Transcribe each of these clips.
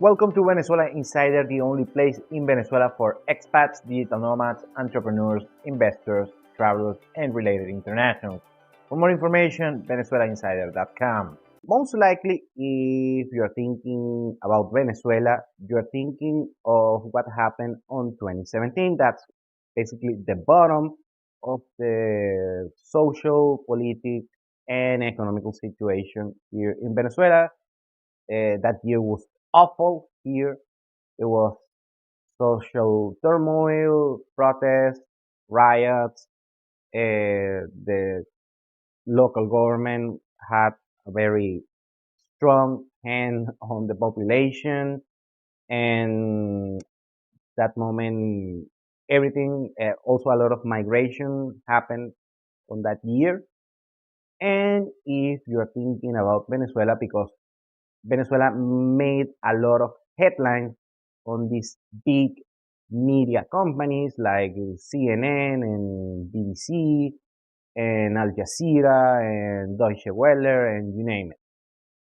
Welcome to Venezuela Insider, the only place in Venezuela for expats, digital nomads, entrepreneurs, investors, travelers, and related internationals. For more information, venezuelainsider.com. Most likely, if you're thinking about Venezuela, you're thinking of what happened on 2017. That's basically the bottom of the social, political, and economical situation here in Venezuela. That year was awful here. There was social turmoil, protests, riots. The local government had a very strong hand on the population, and that moment, everything, also a lot of migration happened on that year. And if you're thinking about Venezuela, because Venezuela made a lot of headlines on these big media companies like CNN and BBC and Al Jazeera and Deutsche Welle and you name it.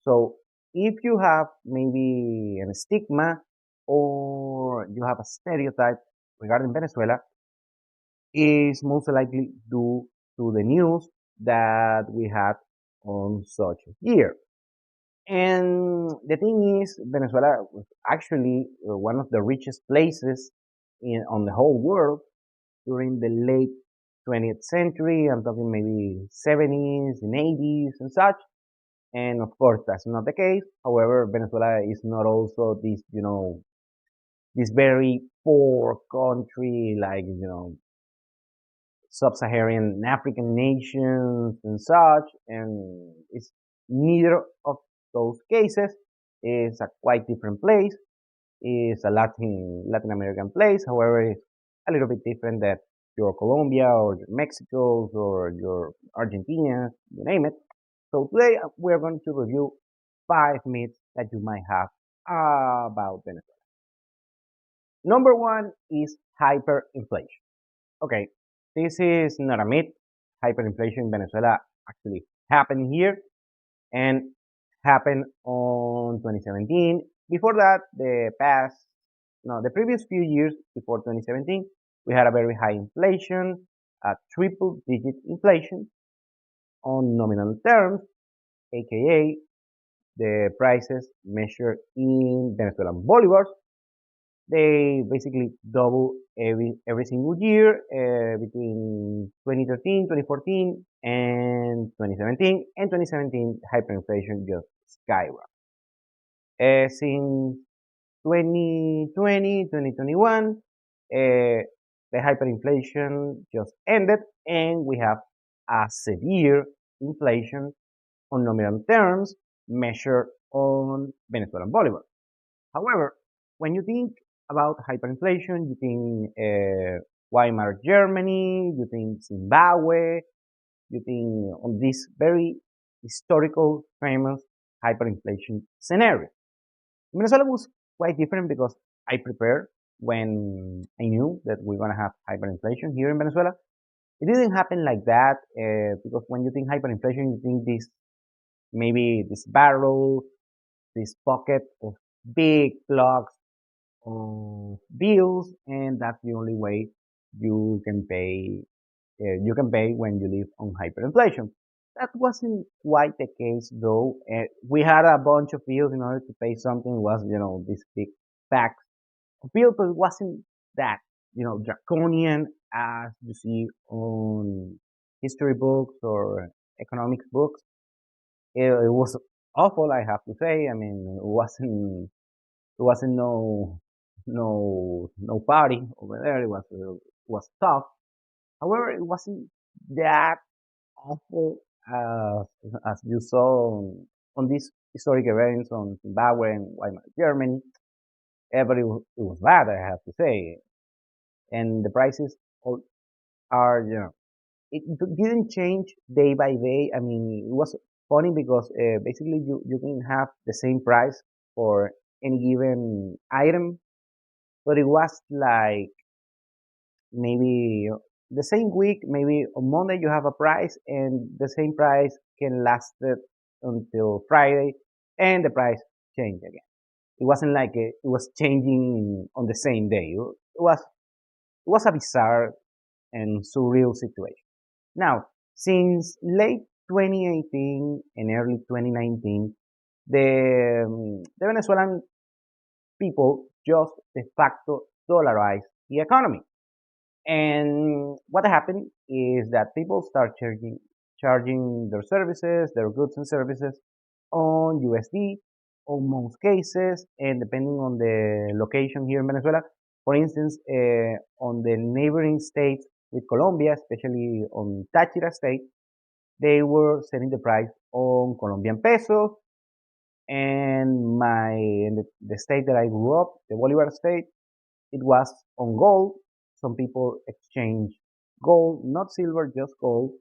So if you have maybe a stigma or you have a stereotype regarding Venezuela, is most likely due to the news that we had on such a year. And the thing is, Venezuela was actually one of the richest places on the whole world during the late 20th century. I'm talking maybe 70s and 80s and such. And of course, that's not the case. However, Venezuela is not also this very poor country like, sub-Saharan African nations and such, and it's neither of those cases. It's a quite different place. It's a Latin American place. However, it's a little bit different than your Colombia or your Mexico or your Argentina, you name it. So today we're going to review 5 myths that you might have about Venezuela. Number one is hyperinflation. Okay, this is not a myth. Hyperinflation in Venezuela actually happened here and happened on 2017. Before that, the previous few years before 2017, we had a very high inflation, a triple digit inflation on nominal terms, aka the prices measured in Venezuelan bolivars. They basically double every single year between 2013, 2014, and 2017. And 2017, hyperinflation just skyrocketed. Since 2020, 2021, the hyperinflation just ended, and we have a severe inflation on nominal terms measured on Venezuelan bolivar. However, when you think about hyperinflation, you think Weimar Germany, you think Zimbabwe, you think on this very historical, famous hyperinflation scenario. Venezuela was quite different because I prepared when I knew that we're gonna have hyperinflation here in Venezuela. It didn't happen like that because when you think hyperinflation, you think maybe this barrel, this bucket of big blocks of bills, and that's the only way you can pay. You can pay when you live on hyperinflation. That wasn't quite the case though. We had a bunch of bills in order to pay something. It was this big packs of bills, but it wasn't that draconian as you see on history books or economics books. It was awful, I have to say. I mean, it wasn't no party over there. It was tough. However, it wasn't that awful as you saw on these historic events on Zimbabwe and Weimar Germany. But it was bad, I have to say. And the prices are, it didn't change day by day. I mean, it was funny because basically you can have the same price for any given item, but it was like maybe the same week, maybe on Monday you have a price, and the same price can last it until Friday, and the price change again. It wasn't like it was changing on the same day. It was a bizarre and surreal situation. Now, since late 2018 and early 2019, the Venezuelan people just de facto dollarized the economy. And what happened is that people start charging their services, their goods and services on USD on most cases, and depending on the location here in Venezuela, for instance, on the neighboring states with Colombia, especially on Táchira state, they were setting the price on Colombian pesos, and the state that I grew up, the Bolivar state, it was on gold. Some people exchange gold, not silver, just gold,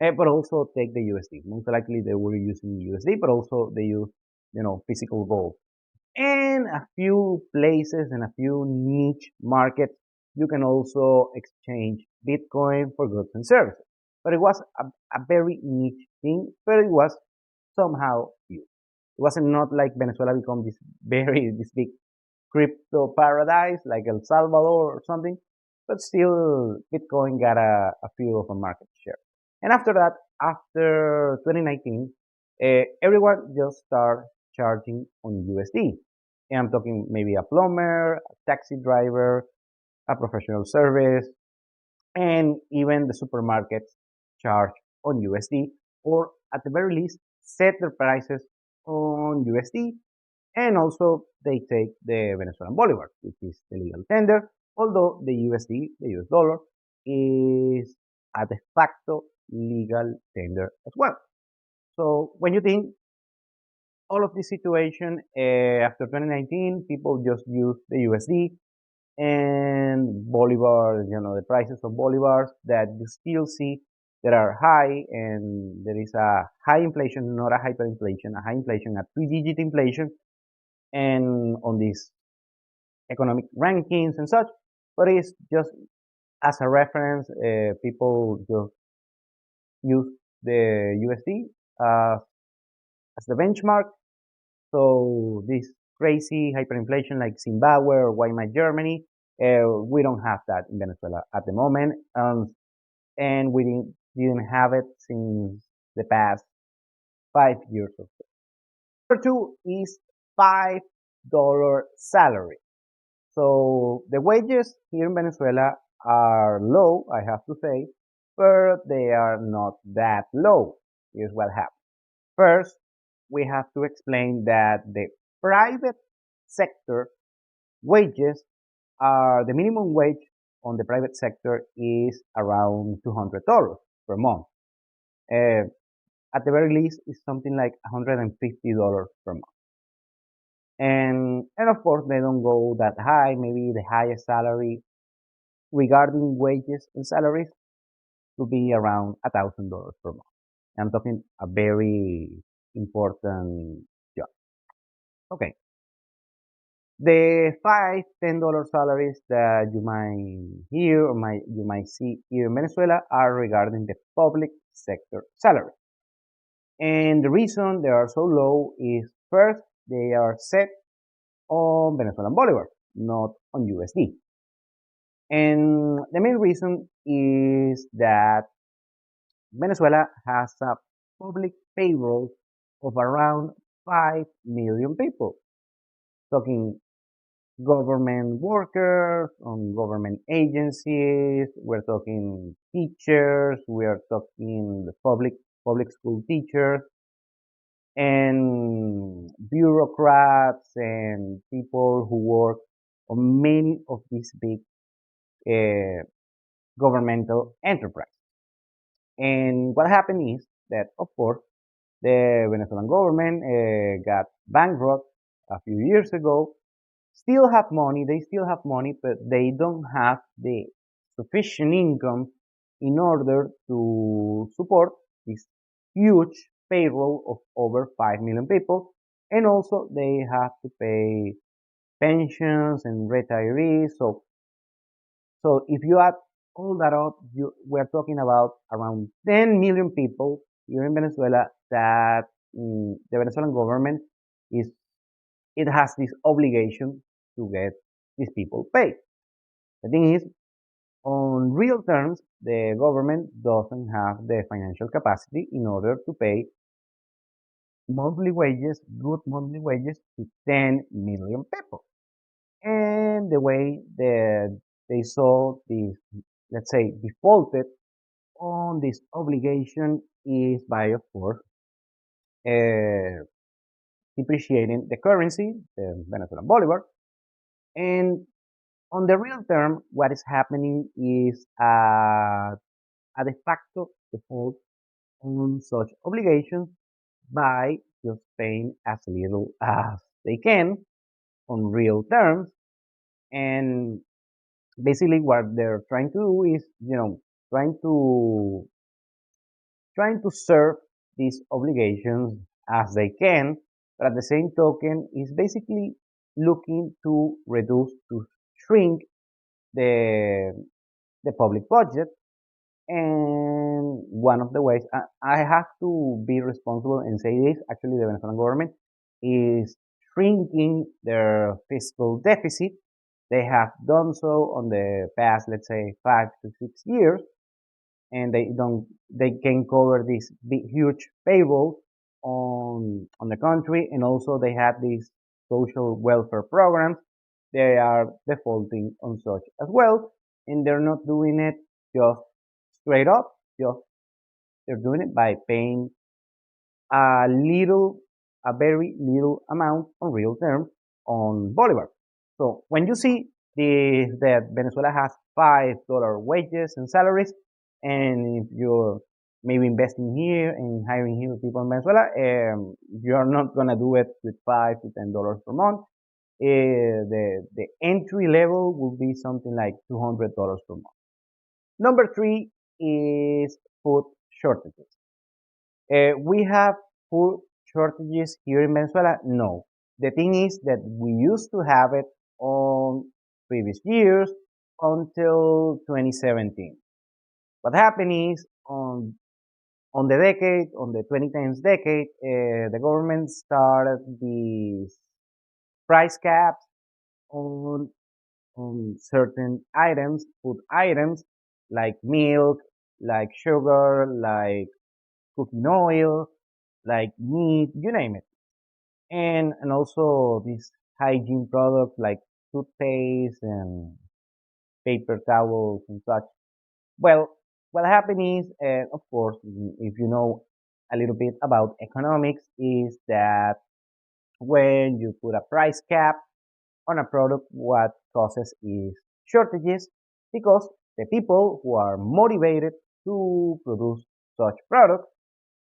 but also take the USD. Most likely they were using USD, but also they use, physical gold. And a few places and a few niche markets, you can also exchange Bitcoin for goods and services. But it was a very niche thing, but it was somehow used. It wasn't not like Venezuela become this big crypto paradise like El Salvador or something, but still Bitcoin got a few of a market share. And after that, after 2019, everyone just started charging on USD. And I'm talking maybe a plumber, a taxi driver, a professional service, and even the supermarkets charge on USD, or at the very least set their prices on USD, and also they take the Venezuelan Bolivar, which is the legal tender, although the USD, the US dollar, is a de facto legal tender as well. So when you think all of this situation after 2019, people just use the USD and Bolivar, the prices of Bolivars that you still see that are high, and there is a high inflation, not a hyperinflation, a high inflation, a three-digit inflation, and on these economic rankings and such, but it's just as a reference, people just use the USD as the benchmark. So this crazy hyperinflation like Zimbabwe or why my Germany, we don't have that in Venezuela at the moment, and we didn't have it since the past 5 years or so. Number two is $5 salary. So the wages here in Venezuela are low, I have to say, but they are not that low. Here's what happens. First, we have to explain that the private sector wages are the minimum wage on the private sector is around $200 per month. Uh, at the very least, it's something like $150 per month. And of course, they don't go that high. Maybe the highest salary regarding wages and salaries to be around $1,000 per month. I'm talking a very important job. Okay. The $5, $10 salaries that you might hear or you might see here in Venezuela are regarding the public sector salary. And the reason they are so low is first, they are set on Venezuelan Bolivar, not on USD. And the main reason is that Venezuela has a public payroll of around 5 million people, talking government workers, on government agencies, we're talking teachers, we are talking the public school teachers, and bureaucrats and people who work on many of these big uh, governmental enterprises. And what happened is that, of course, the Venezuelan government got bankrupt a few years ago. Still have money, they still have money, but they don't have the sufficient income in order to support this huge payroll of over 5 million people. And also they have to pay pensions and retirees. So if you add all that up, we're talking about around 10 million people here in Venezuela that the Venezuelan government is it has this obligation to get these people paid. The thing is, on real terms, the government doesn't have the financial capacity in order to pay monthly wages, good monthly wages to 10 million people. And the way that they saw this, let's say, defaulted on this obligation is by, of course, uh, depreciating the currency, the Venezuelan bolivar. And on the real term, what is happening is a de facto default on such obligations by just paying as little as they can on real terms. And basically what they're trying to do is, trying to trying to serve these obligations as they can, but at the same token is basically looking to reduce, to shrink the the public budget. And one of the ways I have to be responsible and say this, actually the Venezuelan government is shrinking their fiscal deficit. They have done so on the past, let's say, 5 to 6 years, and they can cover this big huge payroll on the country, and also they have these social welfare programs. They are defaulting on such as well, and they're not doing it just straight up, just they're doing it by paying a little, a very little amount on real terms on Bolivar. So when you see that Venezuela has $5 wages and salaries, and if you're maybe investing here and hiring here people in Venezuela, you're not gonna do it with $5 to $10 per month. The entry level will be something like $200 per month. Number three is food shortages. We have food shortages here in Venezuela? No. The thing is that we used to have it on previous years until 2017. What happened is on the 2010s decade, the government started these price caps on certain items, food items like milk, like sugar, like cooking oil, like meat, you name it. And also these hygiene products like toothpaste and paper towels and such. Well, what happened is, of course, if you know a little bit about economics, is that when you put a price cap on a product, what causes is shortages because the people who are motivated to produce such products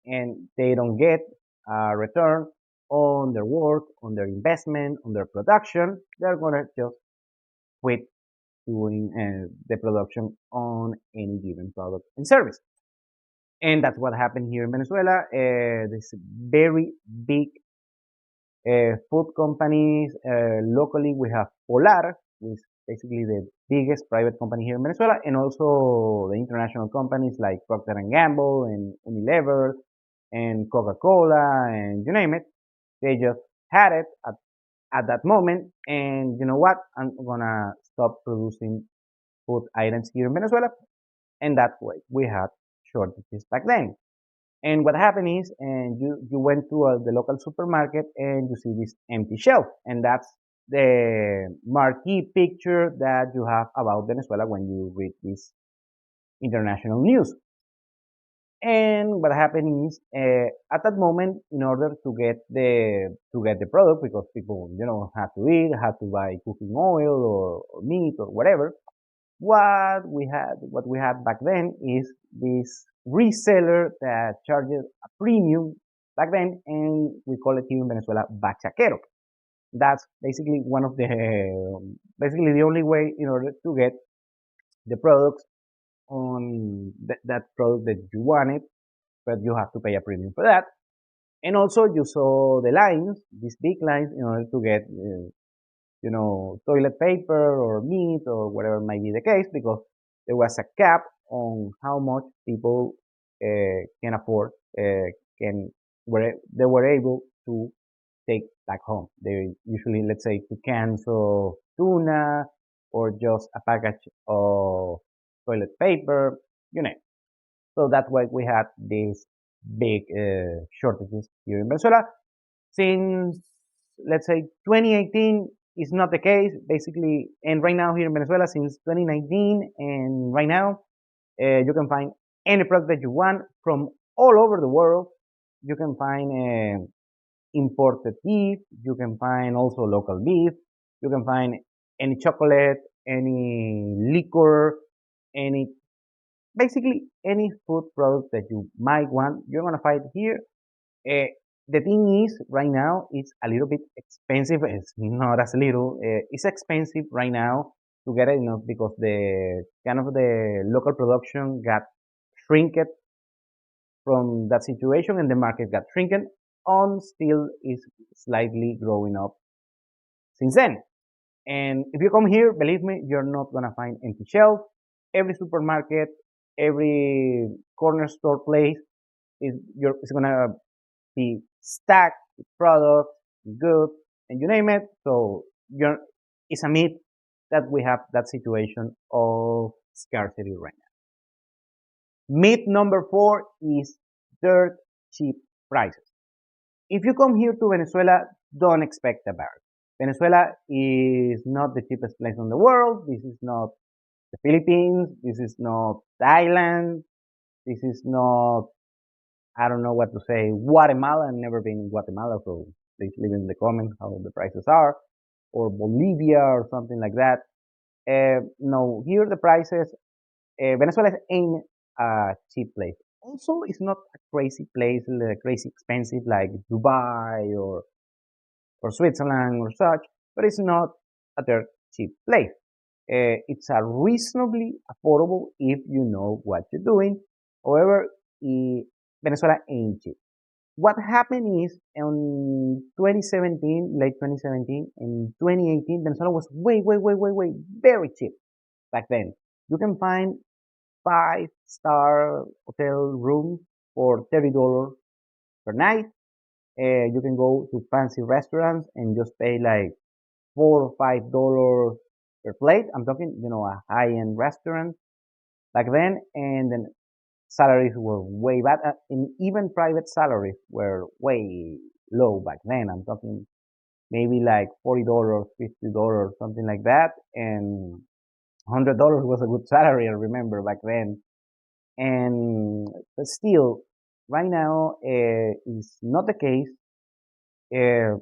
and they don't get a return on their work, on their investment, on their production, they're gonna just quit doing the production on any given product and service. And that's what happened here in Venezuela. This very big food companies. Locally, we have Polar, which is basically the biggest private company here in Venezuela, and also the international companies like Procter and Gamble and Unilever and Coca-Cola and you name it. They just had it at that moment, and you know what? I'm gonna stop producing food items here in Venezuela, and that's why we had shortages back then. And what happened is, and you went to the local supermarket and you see this empty shelf, and that's the marquee picture that you have about Venezuela when you read this international news. And what happened is, at that moment, in order to get the product, because people have to eat, have to buy cooking oil or meat or whatever, what we had back then is this reseller that charges a premium back then, and we call it here in Venezuela bachaquero. That's basically one of the basically the only way in order to get the products on that product that you wanted, but you have to pay a premium for that. And also you saw the lines, these big lines, in order to get toilet paper or meat or whatever might be the case, because there was a cap on how much people can afford, can were they were able to take back home. They usually, let's say, 2 cans of tuna or just a package of toilet paper, you know. So that's why we had these big shortages here in Venezuela. Since, let's say, 2018 is not the case, basically, and right now here in Venezuela, since 2019 and right now, you can find any product that you want from all over the world. You can find imported beef. You can find also local beef. You can find any chocolate, any liquor, any basically any food product that you might want. You're gonna find here. Uh, the thing is, right now it's a little bit expensive. It's not as little. It's expensive right now to get it, because the kind of the local production got shrinked from that situation, and the market got shrinking. On still is slightly growing up since then. And if you come here, believe me, you're not gonna find empty shelves. Every supermarket, every corner store place is gonna be stacked with products, goods, and you name it. So you're, it's a myth that we have that situation of scarcity right now. Myth number 4 is dirt cheap prices. If you come here to Venezuela, don't expect a bargain. Venezuela is not the cheapest place in the world. This is not the Philippines. This is not Thailand. This is not, I don't know what to say, Guatemala. I've never been in Guatemala, so please leave in the comments how the prices are, or Bolivia or something like that. No, here the prices, Venezuela ain't a cheap place. Also, it's not a crazy place, crazy expensive like Dubai or Switzerland or such, but it's not a dirt cheap place. It's a reasonably affordable if you know what you're doing. However, Venezuela ain't cheap. What happened is in 2017, late 2017, and 2018, Venezuela was way, very cheap back then. You can find 5-star hotel rooms for $30 per night. You can go to fancy restaurants and just pay like $4 or $5 per plate. I'm talking, a high-end restaurant back then, and then salaries were way bad, and even private salaries were way low back then. I'm talking maybe like $40, $50, something like that, and $100 was a good salary. I remember back then, and but still, right now is not the case. Uh,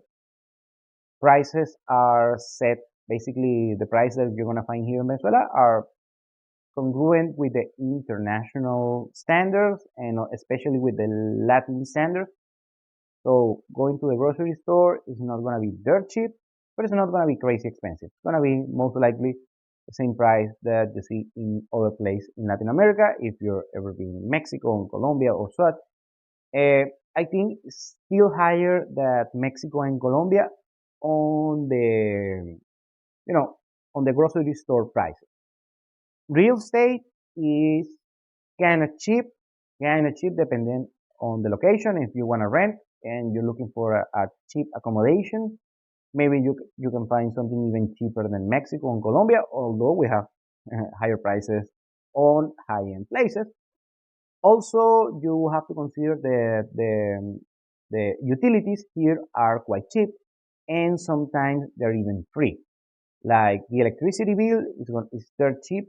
Prices are set. Basically, the prices that you're gonna find here in Venezuela are congruent with the international standards and especially with the Latin standards. So going to the grocery store is not going to be dirt cheap, but it's not going to be crazy expensive. It's going to be most likely the same price that you see in other places in Latin America. If you're ever been in Mexico, in Colombia, or such, I think it's still higher than Mexico and Colombia on the on the grocery store prices. Real estate is kind of cheap depending on the location. If you want to rent and you're looking for a cheap accommodation, maybe you can find something even cheaper than Mexico and Colombia, although we have higher prices on high-end places. Also, you have to consider the utilities here are quite cheap, and sometimes they're even free. Like the electricity bill is dirt cheap.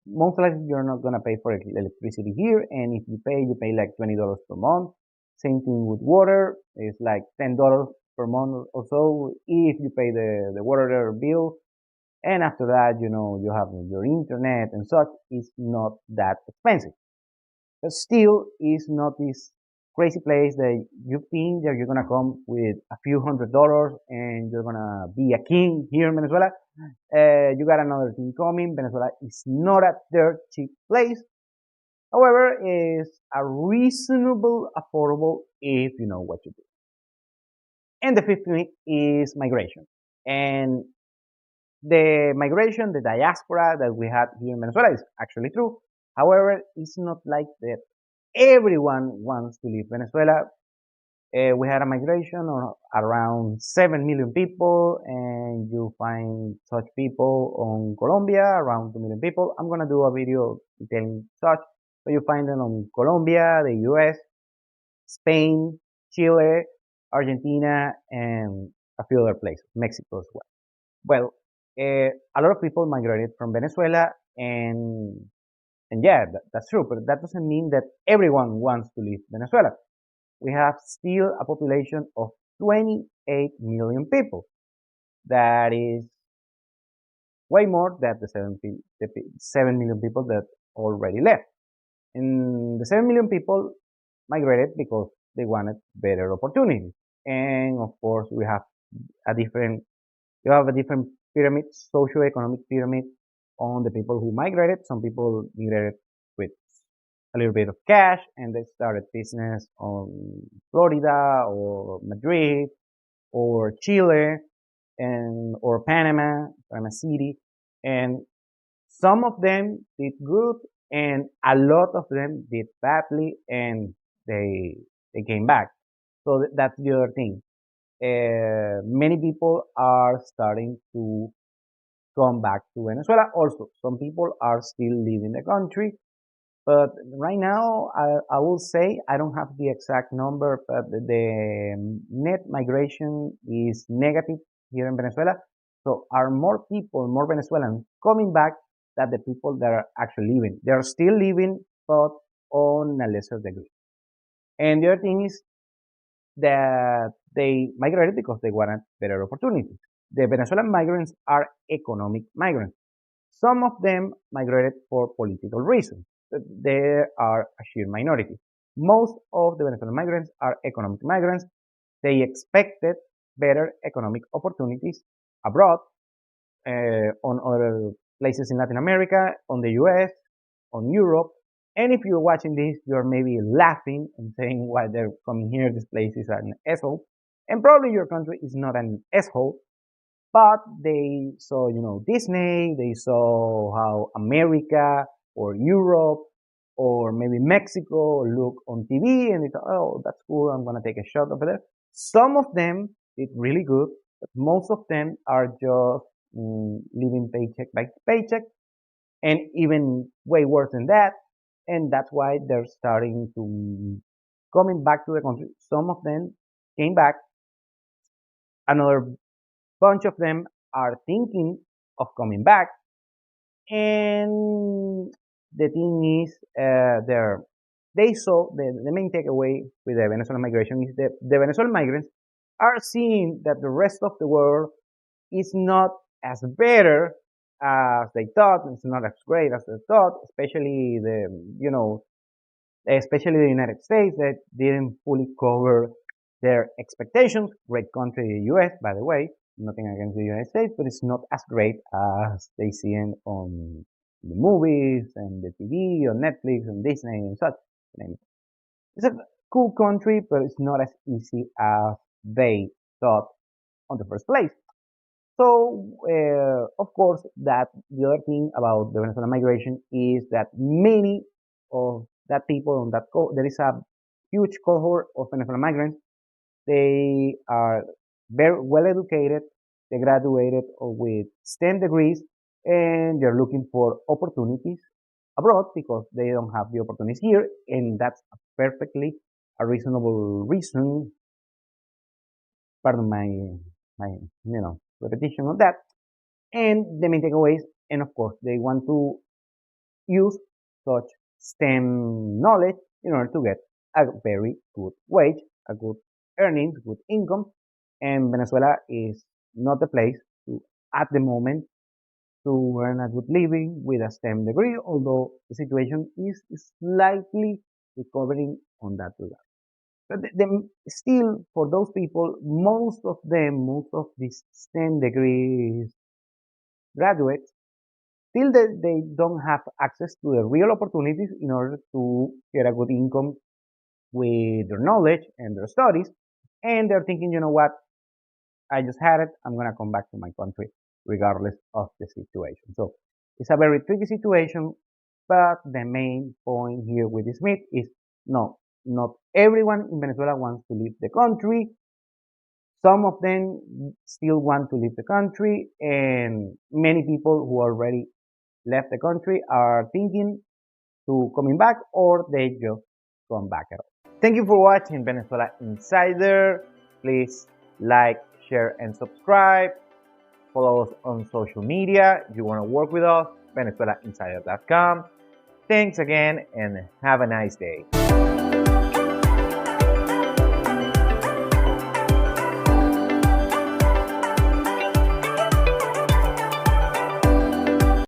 Most likely you're not gonna pay for electricity here, and if you pay like $20 per month. Same thing with water. It's like $10 per month or so if you pay the water bill. And after that, you have your internet and such. It's not that expensive. But still, it's not this crazy place that you think that you're gonna come with a few $100s and you're gonna be a king here in Venezuela. You got another thing coming. Venezuela is not a dirt cheap place. However, it's a reasonable, affordable if you know what you do. And the fifth thing is migration. And the migration, the diaspora that we had here in Venezuela is actually true. However, it's not like that everyone wants to leave Venezuela. We had a migration of around 7 million people, and you find such people on Colombia, around 2 million people. I'm gonna do a video detailing such, but you find them on Colombia, the US, Spain, Chile, Argentina, and a few other places, Mexico as well. Well, a lot of people migrated from Venezuela, and yeah, that's true, but that doesn't mean that everyone wants to leave Venezuela. We have still a population of 28 million people. That is way more than the 7 million people that already left. And the 7 million people migrated because they wanted better opportunities. And of course, a different, you have a different pyramid, socio-economic pyramid on the people who migrated. Some people migrated with a little bit of cash and they started business on Florida or Madrid or Chile and or Panama City, and some of them did good and a lot of them did badly and they they came back. So that's the other thing. Many people are starting to come back to Venezuela. Also, some people are still leaving the country. But right now, I will say I don't have the exact number, but the net migration is negative here in Venezuela. So are more people, more Venezuelans coming back than the people that are actually leaving. They are still leaving, but on a lesser degree. And the other thing is that they migrated because they wanted better opportunities. The Venezuelan migrants are economic migrants. Some of them migrated for political reasons. They are a sheer minority. Most of the Venezuelan migrants are economic migrants. They expected better economic opportunities abroad, on other places in Latin America, on the US, on Europe. And if you're watching this, you're maybe laughing and saying why they're coming here. This place is an asshole. And probably your country is not an asshole, but they saw, Disney, they saw how America or Europe or maybe Mexico look on TV and they thought, oh, that's cool, I'm gonna take a shot over there. Some of them did really good, but most of them are just living paycheck by paycheck and even way worse than that. And that's why they're starting to coming back to the country. Some of them came back. Another bunch of them are thinking of coming back. And the thing is, they saw the main takeaway with the Venezuelan migration is that the Venezuelan migrants are seeing that the rest of the world is not as better as they thought. It's not as great as they thought, especially the United States that didn't fully cover their expectations. Great country, the US, by the way. Nothing against the United States, but it's not as great as they see it on the movies and the TV, on Netflix and Disney and such. It's a cool country, but it's not as easy as they thought on the first place. So, of course, that the other thing about the Venezuelan migration is that many of that people on there is a huge cohort of Venezuelan migrants. They are very well educated. They graduated with STEM degrees, and they're looking for opportunities abroad because they don't have the opportunities here, and that's perfectly a reasonable reason. Pardon my repetition of that. And the main takeaways, and of course, they want to use such STEM knowledge in order to get a very good wage, a good earnings, good income. And Venezuela is not the place to, at the moment, to earn a good living with a STEM degree, although the situation is slightly recovering on that regard. But still, for those people, most of these STEM degrees graduates, still they don't have access to the real opportunities in order to get a good income with their knowledge and their studies. And they're thinking, you know what, I just had it, I'm going to come back to my country regardless of the situation. So it's a very tricky situation, but the main point here with this myth is no, not everyone in Venezuela wants to leave the country. Some of them still want to leave the country, and many people who already left the country are thinking to coming back, or they just come back at all. Thank you for watching Venezuela Insider. Please like, share, and subscribe. Follow us on social media. If you want to work with us, VenezuelaInsider.com. Thanks again and have a nice day.